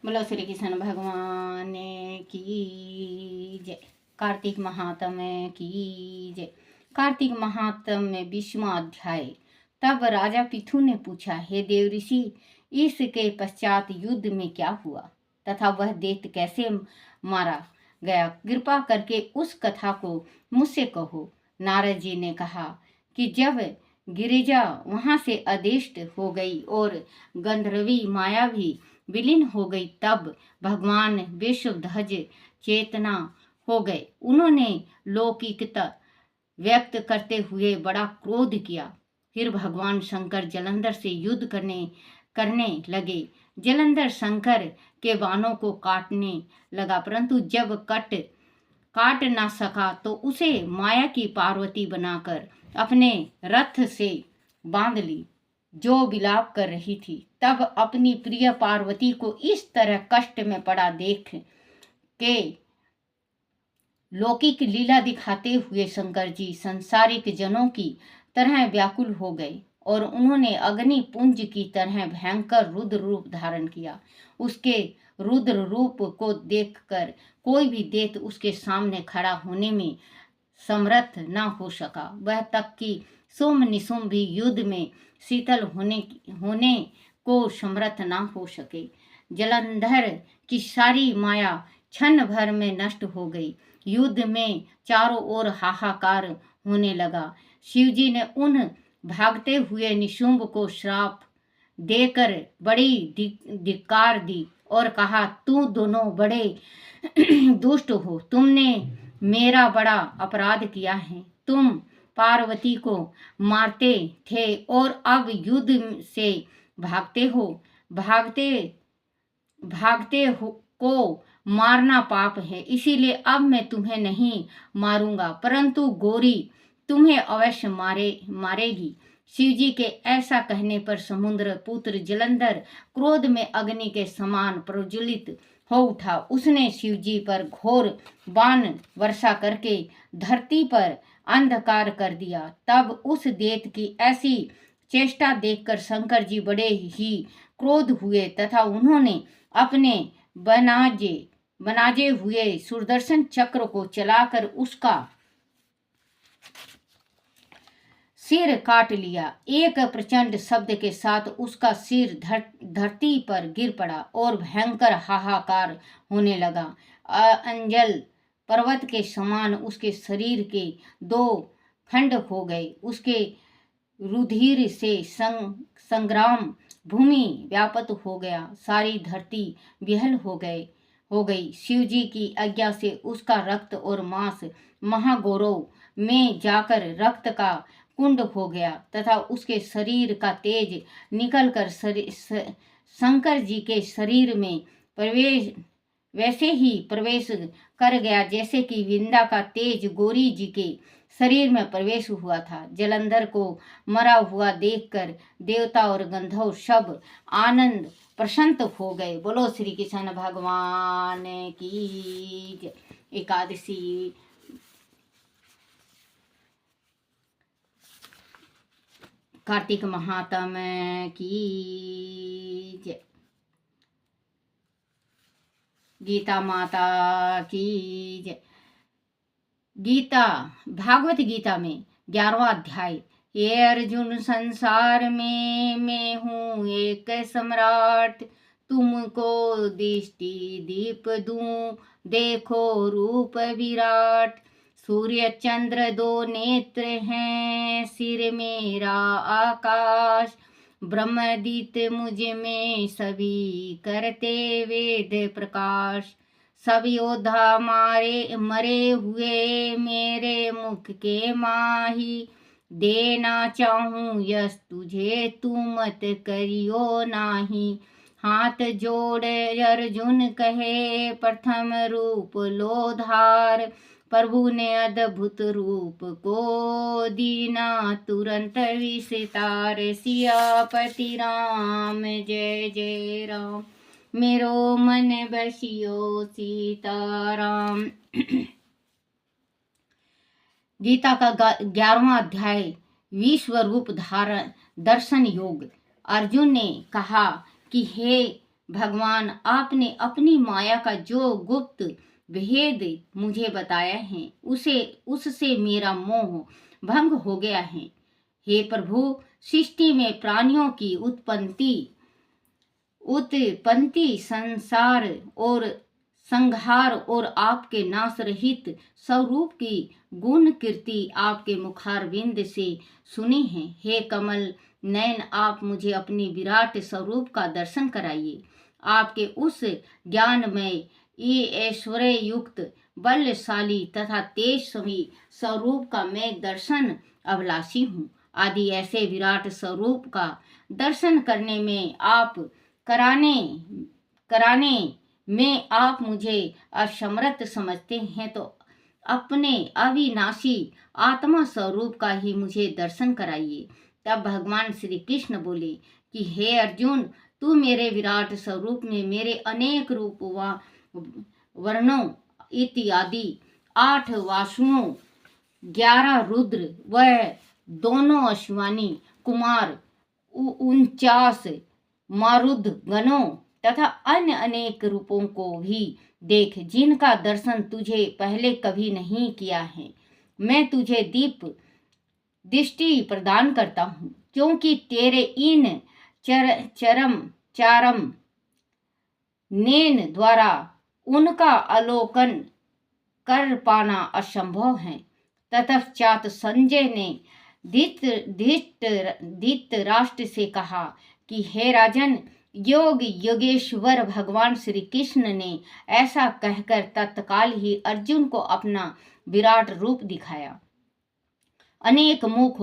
बोलो श्री कृष्ण भगवान की जय। कार्तिक महात्म्य की जय। कार्तिक महात्म्य 20वां अध्याय। तब राजा पिथु ने पूछा, हे देव ऋषि, इसके पश्चात युद्ध में क्या हुआ तथा वह दैत्य कैसे मारा गया? कृपा करके उस कथा को मुझसे कहो। नारद जी ने कहा कि जब गिरिजा वहां से अदृष्ट हो गई और गंधर्वी माया भी विलीन हो गई, तब भगवान विश्वध्वज चेतना हो गए। उन्होंने लौकिकता व्यक्त करते हुए बड़ा क्रोध किया। फिर भगवान शंकर जलंधर से युद्ध करने लगे। जलंधर शंकर के बाणों को काटने लगा, परंतु जब काट ना सका तो उसे माया की पार्वती बनाकर अपने रथ से बांध ली, जो विलाप कर रही थी। तब अपनी प्रिय पार्वती को इस तरह कष्ट में पड़ा देख के लौकिक लीला दिखाते हुए शंकर जी संसारिक जनों की तरह व्याकुल हो गए और उन्होंने अग्नि पुंज की तरह भयंकर रुद्र रूप धारण किया। उसके रुद्र रूप को देखकर कोई भी दैत्य उसके सामने खड़ा होने में समर्थ न हो सका। वह तक कि सोम निशुम भी युद्ध में शीतल होने को समर्थ न हो सके। जलंधर की सारी माया क्षण भर में नष्ट हो गई। युद्ध में चारों ओर हाहाकार होने लगा। शिवजी ने उन भागते हुए निशुंभ को श्राप देकर बड़ी धिक्कार दी और कहा, तू दोनों बड़े दुष्ट हो। तुमने मेरा बड़ा अपराध किया है। तुम पार्वती को मारते थे और अब युद्ध से भागते हो। भागते हो को मारना पाप है, इसीलिए अब मैं तुम्हें नहीं मारूंगा, परंतु गौरी तुम्हें अवश्य मारेगी। शिवजी के ऐसा कहने पर समुद्र पुत्र जलंधर क्रोध में अग्नि के समान प्रज्वलित हो उठा। उसने शिवजी पर घोर बाण वर्षा करके धरती पर अंधकार कर दिया। तब उस दैत्य की ऐसी चेष्टा देखकर शंकर जी बड़े ही क्रोध हुए तथा उन्होंने अपने बनाजे हुए सुदर्शन चक्र को चलाकर उसका सिर काट लिया। एक प्रचंड शब्द के साथ उसका सिर धरती पर गिर पड़ा और भयंकर हाहाकार होने लगा। अंजल पर्वत के समान उसके शरीर के 2 खंड हो गए। उसके रुधिर से संग्राम भूमि व्याप्त हो गया। सारी धरती विहल हो गई। शिवजी की आज्ञा से उसका रक्त और मांस महागौरव में जाकर रक्त का कुंड हो गया तथा उसके शरीर का तेज निकलकर शंकर जी के शरीर में वैसे ही प्रवेश कर गया जैसे कि विंदा का तेज गौरी जी के शरीर में प्रवेश हुआ था। जलंधर को मरा हुआ देखकर देवता और गंधर्व सब आनंद प्रसन्न हो गए। बोलो श्री कृष्ण भगवान की जय। एकादशी कार्तिक महात्म्य की जय। गीता माता की जय। गीता भागवत गीता में 11वां अध्याय। ये अर्जुन, संसार में मैं हूँ एक सम्राट, तुमको दृष्टि दीप दूं, देखो रूप विराट। सूर्य चंद्र 2 नेत्र हैं, सिर मेरा आकाश, ब्रह्मदीत मुझ में सभी करते वेद प्रकाश। सब योद्धा मरे हुए मेरे मुख के माही, देना चाहूं यश तुझे तू मत करियो नाही। हाथ जोड़ अर्जुन कहे, प्रथम रूप लो धार, प्रभु ने अद्भुत रूप को दीना तुरंत विस्तार। सियापति राम जय जय राम, मेरो मन बसियो सीताराम। गीता का 11वां अध्याय विश्व रूप धारण दर्शन योग। अर्जुन ने कहा कि हे भगवान आपने अपनी माया का जो गुप्त भेद मुझे बताया है उससे मेरा मोह भंग हो गया है। हे प्रभु, सृष्टि में प्राणियों की उत्पत्ति संसार और संहार और आपके नाश रहित स्वरूप की गुण कीर्ति आपके मुखारविंद से सुनी है। हे कमल नयन, आप मुझे अपनी विराट स्वरूप का दर्शन कराइए। आपके उस ज्ञान में ये ऐश्वर्य युक्त बलशाली तथा तेजस्वी स्वरूप का मैं दर्शन अभिलाषी हूँ। आदि ऐसे विराट स्वरूप का दर्शन करने में कराने में आप मुझे असमर्थ समझते हैं, तो अपने अविनाशी आत्मा स्वरूप का ही मुझे दर्शन कराइए। तब भगवान श्री कृष्ण बोले कि हे अर्जुन, तू मेरे विराट स्वरूप में मेरे अनेक रूप व वर्णों इत्यादि 8 वासुओं, 11 रुद्र व दोनों अश्वानी कुमार, 49 मारुद गणों तथा अन्य अनेक रूपों को भी देख, जिनका दर्शन तुझे पहले कभी नहीं किया है। मैं तुझे दीप दृष्टि प्रदान करता हूँ, क्योंकि तेरे इन चारम नैन द्वारा उनका अवलोकन कर पाना असंभव है। ततश्चात संजय ने धृतराष्ट्र से कहा कि हे राजन, योगेश्वर भगवान श्री कृष्ण ने ऐसा कहकर तत्काल ही अर्जुन को अपना विराट रूप दिखाया। अनेक मुख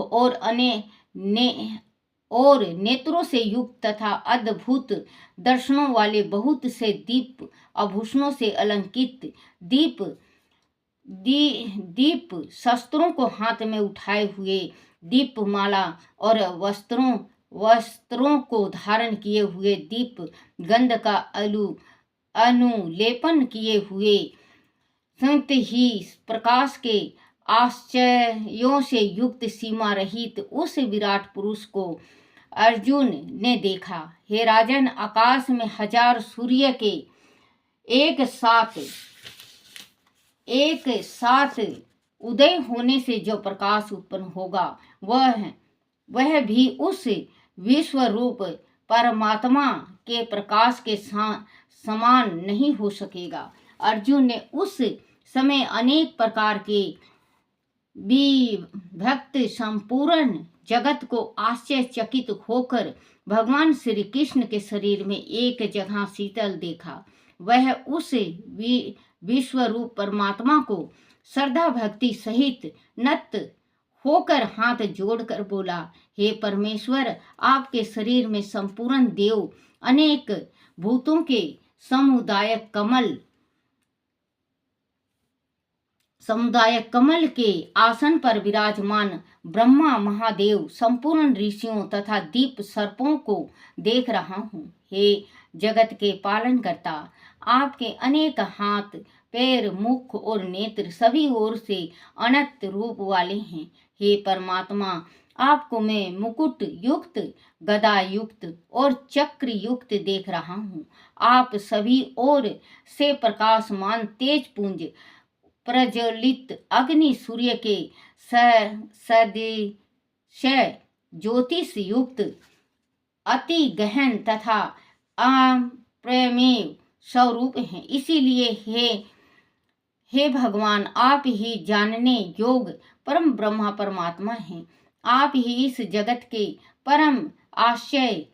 और नेत्रों से युक्त तथा अद्भुत दर्शनों वाले बहुत से दीप आभूषणों से अलंकृत दीप शस्त्रों को हाथ में उठाए हुए, दीपमाला और वस्त्रों को धारण किए हुए, दीप गंध का अनुलेपन किए हुए, संत ही प्रकाश के आश्चर्यों से युक्त सीमा रहित उस विराट पुरुष को अर्जुन ने देखा। हे राजन, आकाश में 1000 सूर्य के एक साथ उदय होने से जो प्रकाश उत्पन्न होगा, वह भी उस विश्व रूप परमात्मा के प्रकाश के समान नहीं हो सकेगा। अर्जुन ने उस समय अनेक प्रकार के विभक्त संपूर्ण जगत को आश्चर्यचकित होकर भगवान श्री कृष्ण के शरीर में एक जगह शीतल देखा। वह उस विश्व रूप परमात्मा को श्रद्धा भक्ति सहित नत होकर हाथ जोड़कर बोला, हे परमेश्वर, आपके शरीर में संपूर्ण देव, अनेक भूतों के समुदाय कमल के आसन पर विराजमान ब्रह्मा महादेव, संपूर्ण ऋषियों तथा दीप सर्पों को देख रहा हूँ। हे जगत के पालन करता, आपके अनेक हाथ पैर मुख और नेत्र सभी ओर से अनंत रूप वाले हैं। हे परमात्मा, आपको मैं मुकुट युक्त, गदा युक्त और चक्र युक्त देख रहा हूँ। आप सभी ओर से प्रकाशमान तेज पुंज प्रज्वलित अग्नि सूर्य के सदृश ज्योतिष युक्त अति गहन तथा अप्रमेय स्वरूप हैं। इसीलिए हे भगवान, आप ही जानने योग परम ब्रह्मा परमात्मा हैं। आप ही इस जगत के परम आश्चर्य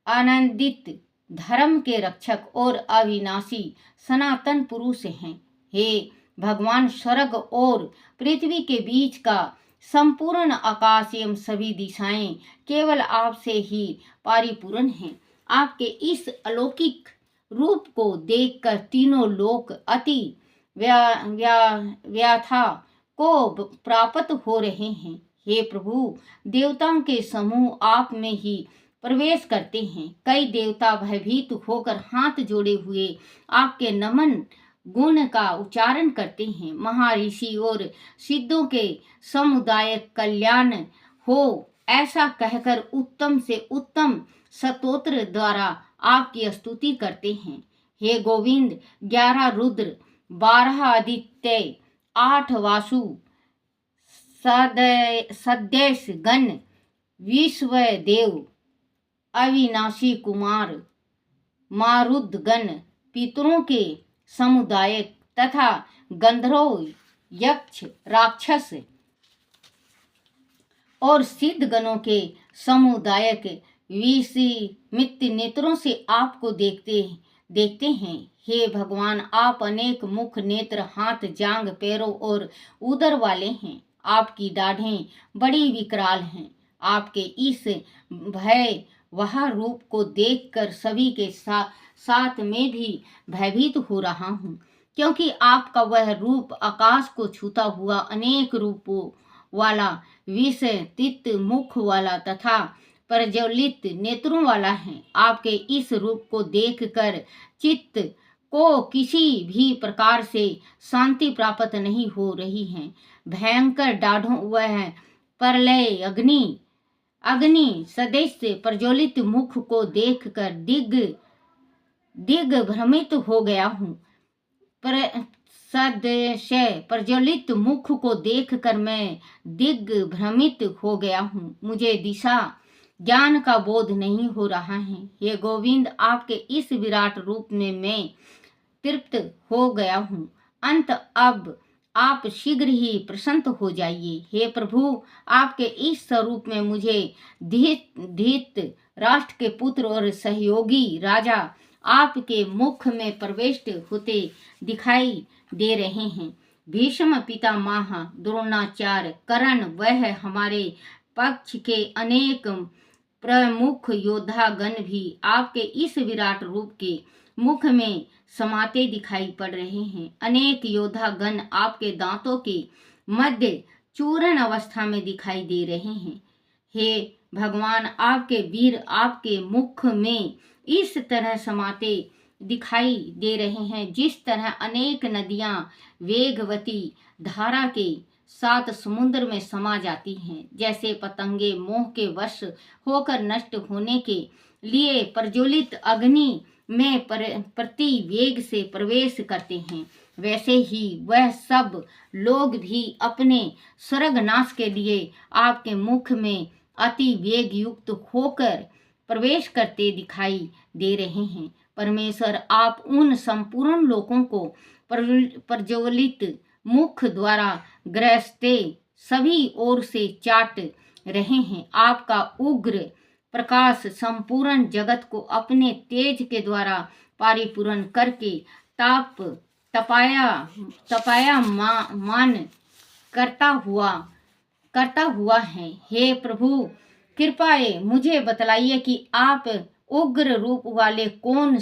आनंदित धर्म के रक्षक और अविनाशी सनातन पुरुष हैं। हे भगवान, स्वर्ग और पृथ्वी के बीच का संपूर्ण आकाश एवं सभी दिशाएं केवल आपसे ही परिपूर्ण हैं। आपके इस अलौकिक रूप को देखकर तीनों लोक अति व्यथा को प्राप्त हो रहे हैं। हे प्रभु, देवताओं के समूह आप में ही प्रवेश करते हैं। कई देवता भयभीत होकर हाथ जोड़े हुए आपके नमन गुण का उच्चारण करते हैं। महर्षि और सिद्धों के समुदाय कल्याण हो, ऐसा कहकर उत्तम से उत्तम स्तोत्र द्वारा आपकी स्तुति करते हैं। हे गोविंद, 11 रुद्र, 12 आदित्य, 8 वासु, सदेश गण, विश्व देव, अविनाशी कुमार, मारुदगण, पितरों के समुदाय तथा गंधर्व, यक्ष, राक्षस और सिद्ध गणों के समुदायक विस्मित नेत्रों से आपको देखते हैं। हे भगवान, आप अनेक मुख, नेत्र, हाथ, जांग, पैरों और उदर वाले हैं। आपकी दाढ़ें बड़ी विकराल हैं। आपके इस भय वह रूप को देखकर सभी के साथ में भी भयभीत हो रहा हूँ, क्योंकि आपका वह रूप आकाश को छूता हुआ, अनेक रूपों वाला, विस्तृत मुख वाला तथा प्रज्वलित नेत्रों वाला है। आपके इस रूप को देखकर चित्त को किसी भी प्रकार से शांति प्राप्त नहीं हो रही है। भयंकर दाढ़ों वह प्रलय अग्नि सदृश प्रज्वलित मुख को देखकर दिग्भ्रमित हो गया हूँ। सदृश प्रज्वलित मुख को देखकर मैं दिग्भ्रमित हो गया हूँ। मुझे दिशा ज्ञान का बोध नहीं हो रहा है। हे गोविंद, आपके इस विराट रूप में मैं तृप्त हो गया हूँ। अंत अब आप शीघ्र ही प्रसन्न हो जाइए। हे प्रभु, आपके इस स्वरूप में मुझे धृत राष्ट्र के पुत्र और सहयोगी राजा आपके मुख में प्रवेश होते दिखाई दे रहे हैं। भीष्म पितामह, द्रोणाचार्य, कर्ण, वह हमारे पक्ष के अनेक प्रमुख योद्धा गण भी आपके इस विराट रूप के मुख में समाते दिखाई पड़ रहे हैं। अनेक योद्धा गण आपके दांतों के मध्य चूर्ण अवस्था में दिखाई दे रहे हैं। हे भगवान, आपके वीर आपके मुख में इस तरह समाते दिखाई दे रहे हैं जिस तरह अनेक नदियां वेगवती धारा के सात समुद्र में समा जाती हैं। जैसे पतंगे मोह के वश होकर नष्ट होने के लिए प्रज्वलित अग्नि में प्रति वेग से प्रवेश करते हैं, वैसे ही वह सब लोग भी अपने स्वर्गनाश के लिए आपके मुख में अति वेग युक्त होकर प्रवेश करते दिखाई दे रहे हैं। परमेश्वर, आप उन संपूर्ण लोगों को प्रज्वलित मुख द्वारा ग्रसते सभी ओर से चाट रहे हैं। आपका उग्र प्रकाश संपूर्ण जगत को अपने तेज के द्वारा परिपूर्ण करके तपाया मान करता हुआ है। हे प्रभु, कृपया मुझे बतलाइए कि आप उग्र रूप वाले कौन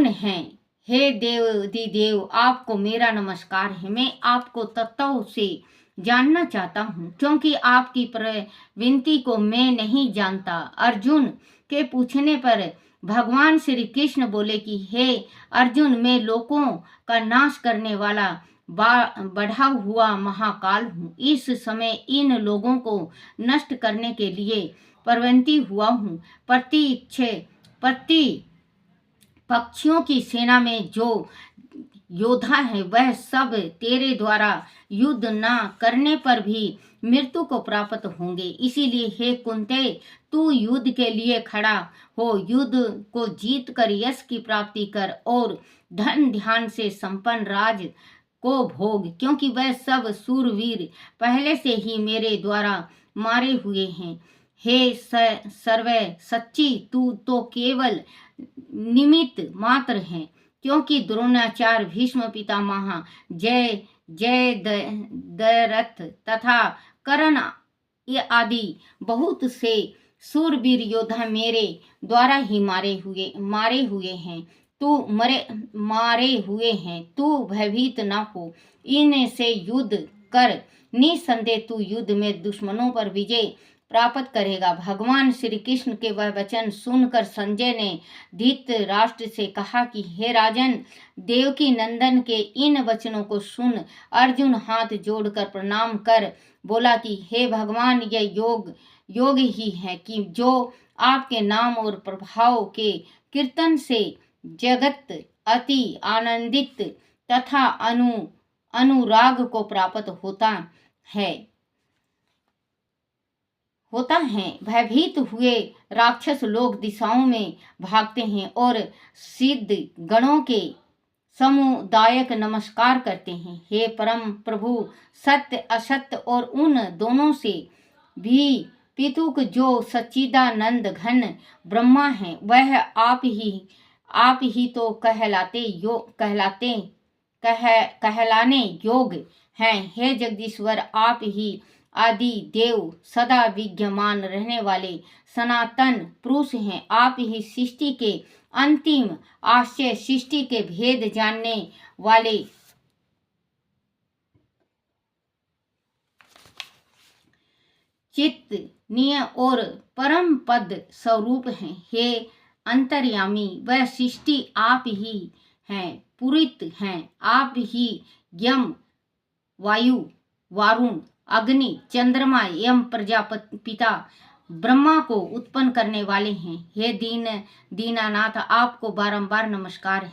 हैं। हे देव, आपको मेरा नमस्कार है। मैं आपको तत्व से जानना चाहता हूँ, क्योंकि आपकी प्रवृत्ति को मैं नहीं जानता। अर्जुन के पूछने पर भगवान श्री कृष्ण बोले कि हे अर्जुन, मैं लोगों का नाश करने वाला बढ़ा हुआ महाकाल हूँ। इस समय इन लोगों को नष्ट करने के लिए प्रवृत्ति हुआ हूँ। प्रति पक्षियों की सेना में जो योद्धा है वह सब तेरे द्वारा युद्ध न करने पर भी मृत्यु को प्राप्त होंगे। इसीलिए हे कुंती, तू युद्ध के लिए खड़ा हो, युद्ध को जीत कर यश की प्राप्ति कर और धन ध्यान से संपन्न राज को भोग, क्योंकि वह सब सूरवीर पहले से ही मेरे द्वारा मारे हुए हैं। हे सर्वे सच्ची, तू तो केवल निमित्त मात्र है, क्योंकि द्रोणाचार्य, भीष्म पितामह, जय दरथ तथा कर्ण आदि बहुत से सूरवीर योद्धा मेरे द्वारा ही मारे हुए हैं। तू भयभीत न हो, इनसे युद्ध कर। निसंदेह तू युद्ध में दुश्मनों पर विजय प्राप्त करेगा। भगवान श्री कृष्ण के वह वचन सुनकर संजय ने धृतराष्ट्र से कहा कि हे राजन, देवकी नंदन के इन वचनों को सुन अर्जुन हाथ जोड़कर प्रणाम कर बोला कि हे भगवान, यह योग ही है कि जो आपके नाम और प्रभाव के कीर्तन से जगत अति आनंदित तथा अनुराग को प्राप्त होता है। भयभीत हुए राक्षस लोग दिशाओं में भागते हैं और सिद्ध गणों के समुदायक नमस्कार करते हैं। हे परम प्रभु, सत्य असत्य और उन दोनों से भी पितुक जो सच्चिदानंद घन ब्रह्मा है, वह आप ही तो कहलाने योग हैं। हे जगदीश्वर, आप ही आदि देव, सदा विद्यमान रहने वाले सनातन पुरुष हैं। आप ही सृष्टि के अंतिम आश्चर्य, सृष्टि के भेद जानने वाले चित्तनीय और परम पद स्वरूप हैं। हे अंतर्यामी, वह सृष्टि आप ही हैं, पूरित हैं। आप ही यम, वायु, वारुण, अग्नि, चंद्रमा एवं प्रजापति पिता ब्रह्मा को उत्पन्न करने वाले हैं। हे दीनानाथ, आपको बारंबार नमस्कार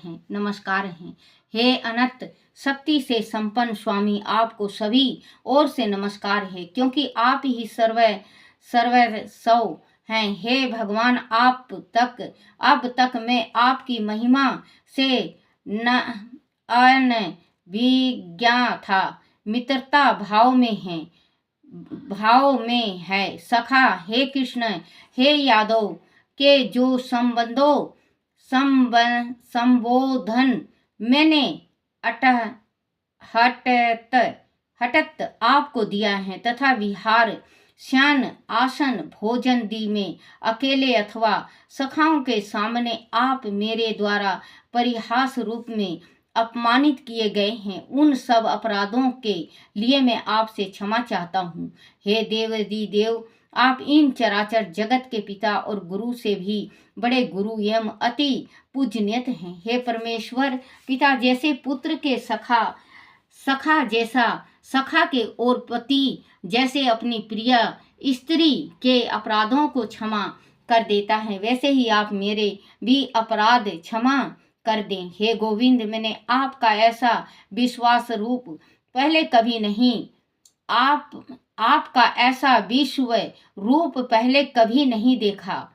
हैं। हे अनंत शक्ति से संपन्न स्वामी, आपको सभी ओर से नमस्कार है, क्योंकि आप ही सर्वस्व हैं। हे भगवान, अब तक मैं आपकी महिमा से अनभिज्ञ था। मित्रता भाव में है सखा। हे कृष्ण, हे यादव के जो संबोधन मैंने हठत आपको दिया है, तथा विहार, शयन, आसन, भोजन दी में अकेले अथवा सखाओं के सामने आप मेरे द्वारा परिहास रूप में अपमानित किए गए हैं, उन सब अपराधों के लिए मैं आपसे क्षमा चाहता हूँ। हे देव, आप इन चराचर जगत के पिता और गुरु से भी बड़े गुरु एवं अति पूजनीय हैं। हे परमेश्वर पिता जैसे पुत्र के सखा जैसा सखा के और पति जैसे अपनी प्रिय स्त्री के अपराधों को क्षमा कर देता है, वैसे ही आप मेरे भी अपराध क्षमा कर दें। हे गोविंद, मैंने आपका ऐसा विश्वास रूप पहले कभी नहीं आपका ऐसा विश्व रूप पहले कभी नहीं देखा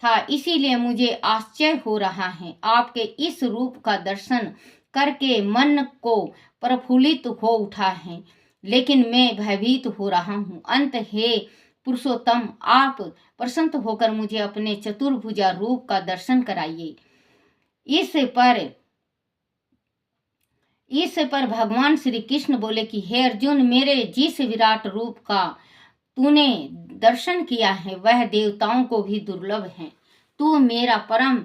था, इसीलिए मुझे आश्चर्य हो रहा है। आपके इस रूप का दर्शन करके मन को प्रफुल्लित हो उठा है, लेकिन मैं भयभीत हो रहा हूँ। अंत हे पुरुषोत्तम, आप प्रसन्न होकर मुझे अपने चतुर्भुजा रूप का दर्शन कराइए। इस पर भगवान श्री कृष्ण बोले कि हे अर्जुन, मेरे जिस विराट रूप का तूने दर्शन किया है वह देवताओं को भी दुर्लभ है। तू मेरा परम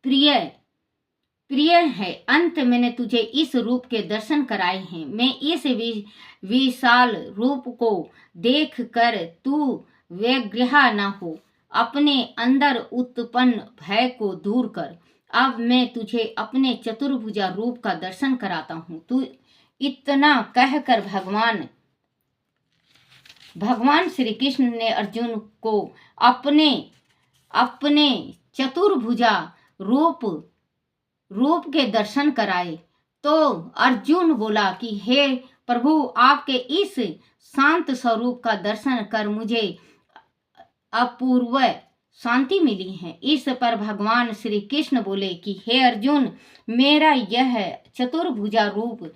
प्रिय है। अंत मैंने तुझे इस रूप के दर्शन कराए हैं। मैं इस विशाल रूप को देख कर तू व्यग्रह न हो, अपने अंदर उत्पन्न भय को दूर कर। अब मैं तुझे अपने चतुर्भुजा रूप का दर्शन कराता हूँ। तू इतना कहकर भगवान श्री कृष्ण ने अर्जुन को अपने चतुर्भुजा रूप के दर्शन कराए। तो अर्जुन बोला कि हे प्रभु, आपके इस शांत स्वरूप का दर्शन कर मुझे अपूर्व शांति मिली है। इस पर भगवान श्री कृष्ण बोले कि हे अर्जुन, मेरा यह चतुर्भुजा रूप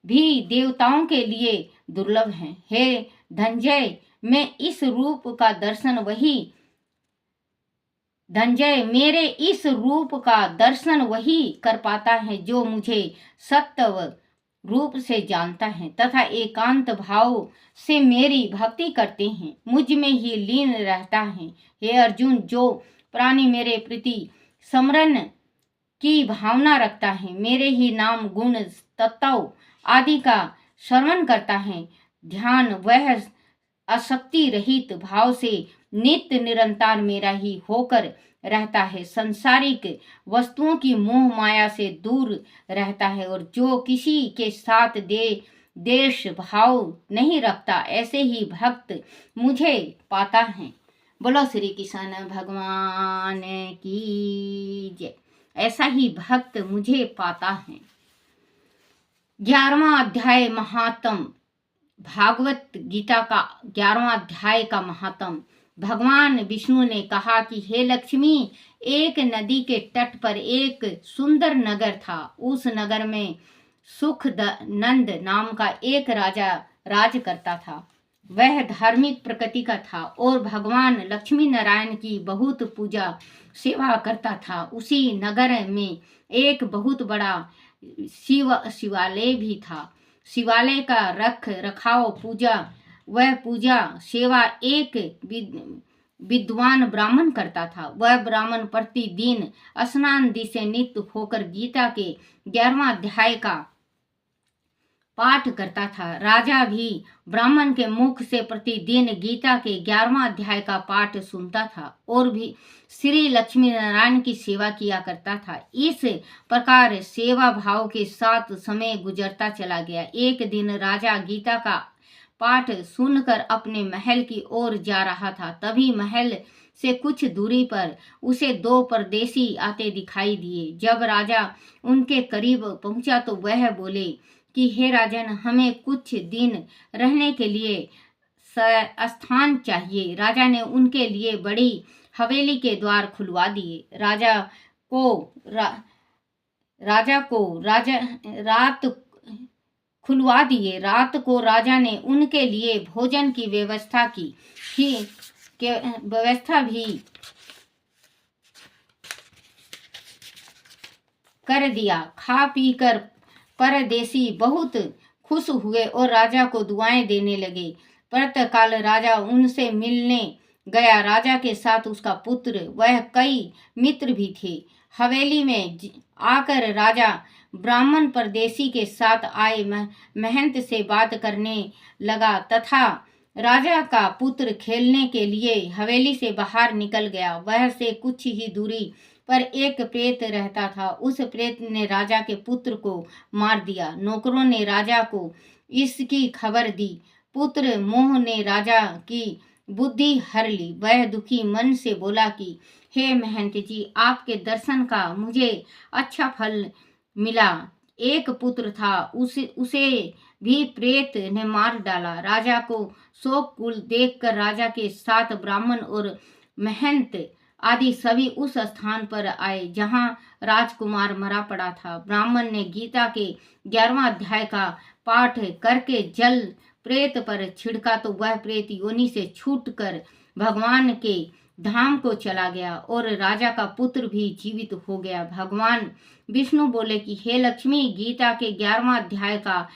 भी देवताओं के लिए दुर्लभ है। हे धनंजय, मेरे इस रूप का दर्शन वही कर पाता है जो मुझे सत्व रूप से जानता है तथा एकांत भाव से मेरी भक्ति करते हैं, मुझ में ही लीन रहता है। हे अर्जुन, जो प्राणी मेरे प्रति स्मरण की भावना रखता है, मेरे ही नाम गुण तत्व आदि का श्रवण करता है, ध्यान वह आसक्ति रहित भाव से नित्य निरंतर मेरा ही होकर रहता है, संसारिक वस्तुओं की मोह माया से दूर रहता है, और जो किसी के साथ देश भाव नहीं रखता, ऐसे ही भक्त मुझे पाता है। बोलो श्री कृष्ण भगवान की जय। ऐसा ही भक्त मुझे पाता है। 11वां अध्याय महात्म, भागवत गीता का 11वां अध्याय का महात्म। भगवान विष्णु ने कहा कि हे लक्ष्मी, एक नदी के तट पर एक सुंदर नगर था। उस नगर में सुख नंद नाम का एक राजा राज करता था। वह धार्मिक प्रकृति का था और भगवान लक्ष्मी नारायण की बहुत पूजा सेवा करता था। उसी नगर में एक बहुत बड़ा शिवालय भी था। शिवालय का रख रखाव पूजा सेवा एक विद्वान ब्राह्मण करता था। वह ब्राह्मण प्रतिदिन स्नान से नित्य होकर गीता के 11वां अध्याय का पाठ करता था। राजा भी ब्राह्मण के मुख से प्रतिदिन गीता के 11वां अध्याय का पाठ सुनता था और भी श्री लक्ष्मी नारायण की सेवा किया करता था। इस प्रकार सेवा भाव के साथ समय गुजरता चला गया। एक दिन राजा गीता का पाठ सुनकर अपने महल की ओर जा रहा था। तभी महल से कुछ दूरी पर उसे 2 परदेसी आते दिखाई दिए। जब राजा उनके करीब पहुंचा तो वह बोले कि हे राजन, हमें कुछ दिन रहने के लिए स्थान चाहिए। राजा ने उनके लिए बड़ी हवेली के द्वार खुलवा दिए। रात खुलवा दिए। रात को राजा ने उनके लिए भोजन की व्यवस्था भी कर दिया। खा पी कर परदेसी बहुत खुश हुए और राजा को दुआएं देने लगे। प्रातःकाल राजा उनसे मिलने गया। राजा के साथ उसका पुत्र, वह कई मित्र भी थे। हवेली में आकर राजा ब्राह्मण परदेसी के साथ आए महंत से बात करने लगा तथा राजा का पुत्र खेलने के लिए हवेली से बाहर निकल गया। वह से कुछ ही दूरी पर एक प्रेत रहता था। उस प्रेत ने राजा के पुत्र को मार दिया। नौकरों ने राजा को इसकी खबर दी। पुत्र मोह ने राजा की बुद्धि हर ली। वह दुखी मन से बोला कि हे महंत जी, आपके दर्शन का मुझे अच्छा फल मिला। एक पुत्र था, उसे भी प्रेत ने मार डाला। राजा को शोक कुल देखकर राजा के साथ ब्राह्मण और महंत आदि सभी उस स्थान पर आए जहां राजकुमार मरा पड़ा था। ब्राह्मण ने गीता के 11वां अध्याय का पाठ करके जल प्रेत पर छिड़का तो वह प्रेत योनि से छूटकर भगवान के धाम को चला गया और राजा का पुत्र भी जीवित हो गया। भगवान विष्णु बोले कि हे लक्ष्मी, गीता के 11वां अध्याय का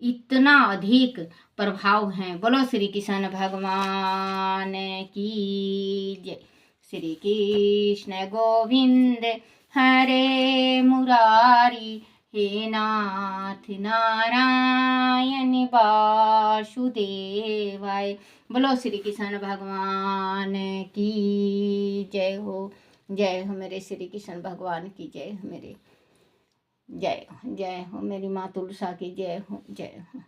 इतना अधिक प्रभाव है। बोलो श्री कृष्ण भगवान की जय। श्री कृष्ण गोविंद हरे मुरारी, हे नाथ नारायण वासुदेवाय। बोलो श्री कृष्ण भगवान की जय हो। जय हो मेरे श्री कृष्ण भगवान की जय हो। मेरे जय हो मेरी माँ तुलसा की जय हो। जय हो।